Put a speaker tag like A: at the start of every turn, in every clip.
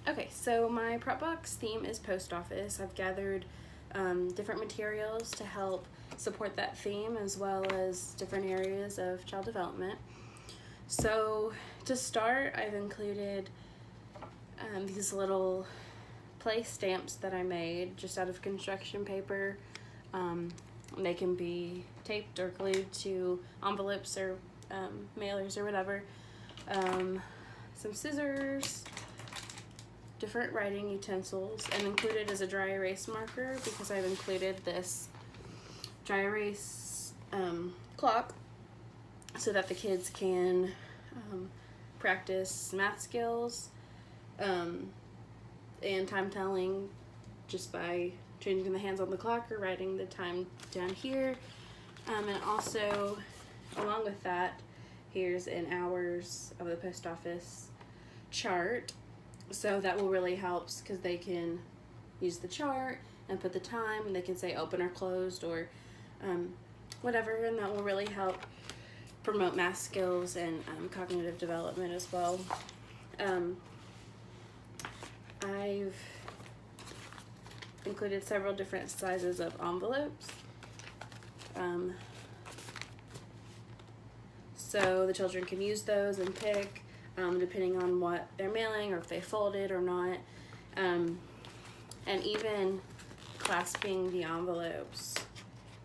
A: Okay, so my prep box theme is post office. I've gathered different materials to help support that theme, as well as different areas of child development. So to start, I've included these little play stamps that I made just out of construction paper. They can be taped or glued to envelopes or mailers or whatever. Some scissors, different writing utensils, and included is a dry erase marker because I've included this dry erase clock so that the kids can practice math skills and time telling just by changing the hands on the clock or writing the time down here. And also, along with that, here's an hours of the post office chart. So that will really help because they can use the chart and put the time, and they can say open or closed or whatever, and that will really help promote math skills and cognitive development as well. I've included several different sizes of envelopes. So the children can use those and pick depending on what they're mailing or if they fold it or not. And even clasping the envelopes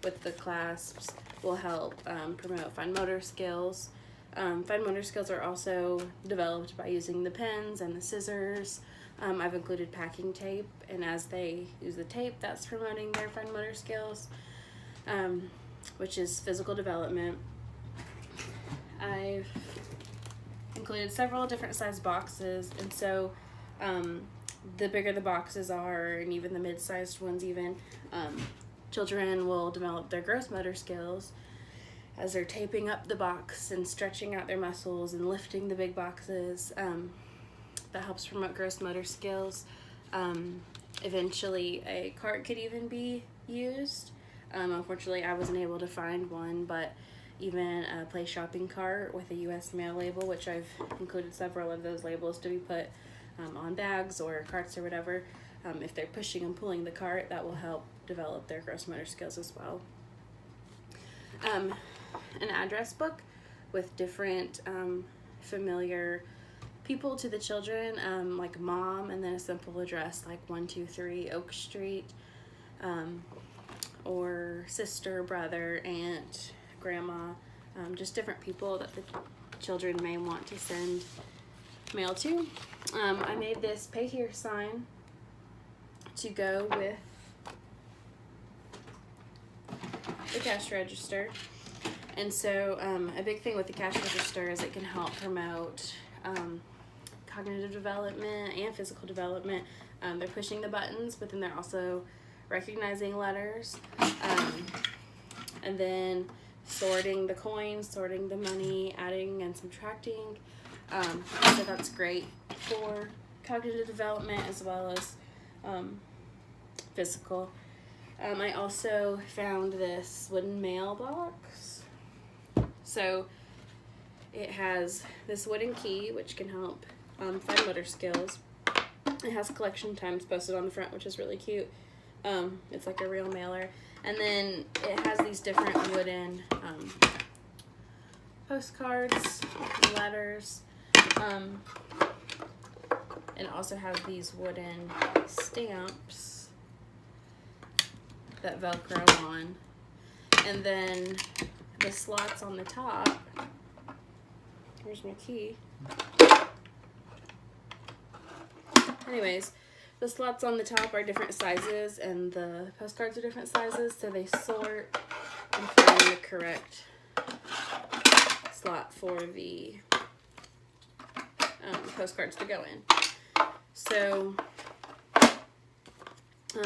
A: with the clasps will help promote fine motor skills. Fine motor skills are also developed by using the pens and the scissors. I've included packing tape, and as they use the tape, that's promoting their fine motor skills, which is physical development. I've included several different size boxes, and so the bigger the boxes are, and even the mid-sized ones even, children will develop their gross motor skills as they're taping up the box and stretching out their muscles and lifting the big boxes. That helps promote gross motor skills. Eventually a cart could even be used. Unfortunately, I wasn't able to find one, but even a play shopping cart with a U.S. mail label, which I've included several of those labels to be put on bags or carts or whatever. If they're pushing and pulling the cart, that will help develop their gross motor skills as well. An address book with different familiar people to the children, like mom, and then a simple address like 123 Oak Street, or sister, brother, aunt, grandma, just different people that the children may want to send mail to. I made this pay here sign to go with the cash register. And so a big thing with the cash register is it can help promote cognitive development and physical development. They're pushing the buttons, but then they're also recognizing letters, and then sorting the coins, sorting the money, adding and subtracting. So that's great for cognitive development as well as physical. I also found this wooden mailbox. So it has this wooden key, which can help fine motor skills. It has collection times posted on the front, which is really cute. It's like a real mailer. And then it has these different wooden postcards, letters. It also has these wooden stamps that Velcro on. And then the slots on the top, here's my key. Anyways, the slots on the top are different sizes and the postcards are different sizes, so they sort and find the correct slot for the postcards to go in. So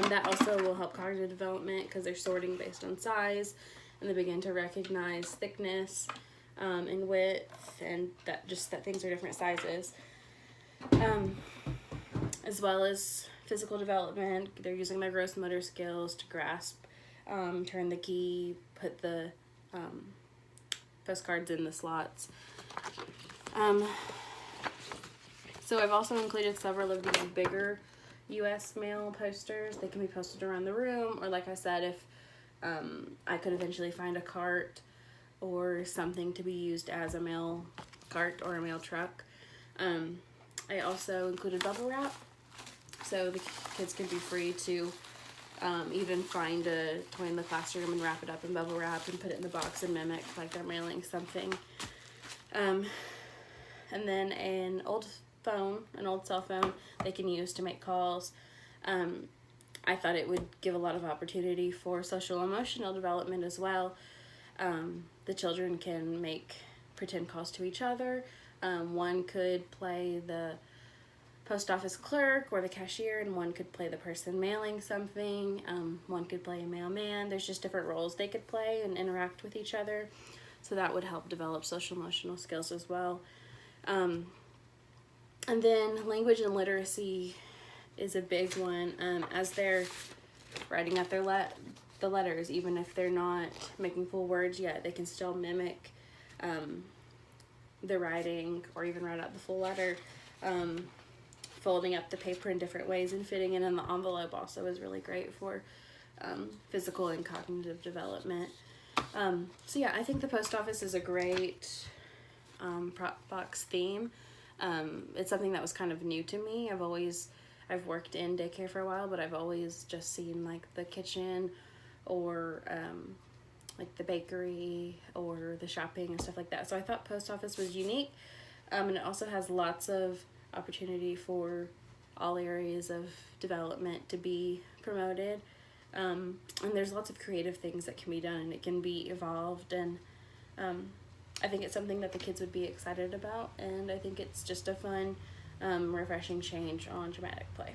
A: that also will help cognitive development because they're sorting based on size, and they begin to recognize thickness and width, and that things are different sizes. As well as physical development, they're using their gross motor skills to grasp, turn the key, put the postcards in the slots. So I've also included several of the bigger U.S. mail posters. They can be posted around the room, or like I said, if I could eventually find a cart or something to be used as a mail cart or a mail truck. I also included bubble wrap, so the kids can be free to even find a toy in the classroom and wrap it up in bubble wrap and put it in the box and mimic like they're mailing something. And then an old cell phone they can use to make calls. I thought it would give a lot of opportunity for social emotional development as well. The children can make pretend calls to each other. One could play the post office clerk or the cashier, and one could play the person mailing something. One could play a mailman. There's just different roles they could play and interact with each other. So that would help develop social emotional skills as well. And then language and literacy is a big one. As they're writing out the letters, even if they're not making full words yet, they can still mimic the writing or even write out the full letter. Folding up the paper in different ways and fitting it in the envelope also is really great for physical and cognitive development. So yeah, I think the post office is a great prop box theme. It's something that was kind of new to me. I've worked in daycare for a while, but I've always just seen like the kitchen or like the bakery or the shopping and stuff like that. So I thought post office was unique, and it also has lots of opportunity for all areas of development to be promoted. And there's lots of creative things that can be done, and it can be evolved, and I think it's something that the kids would be excited about, and I think it's just a fun, refreshing change on dramatic play.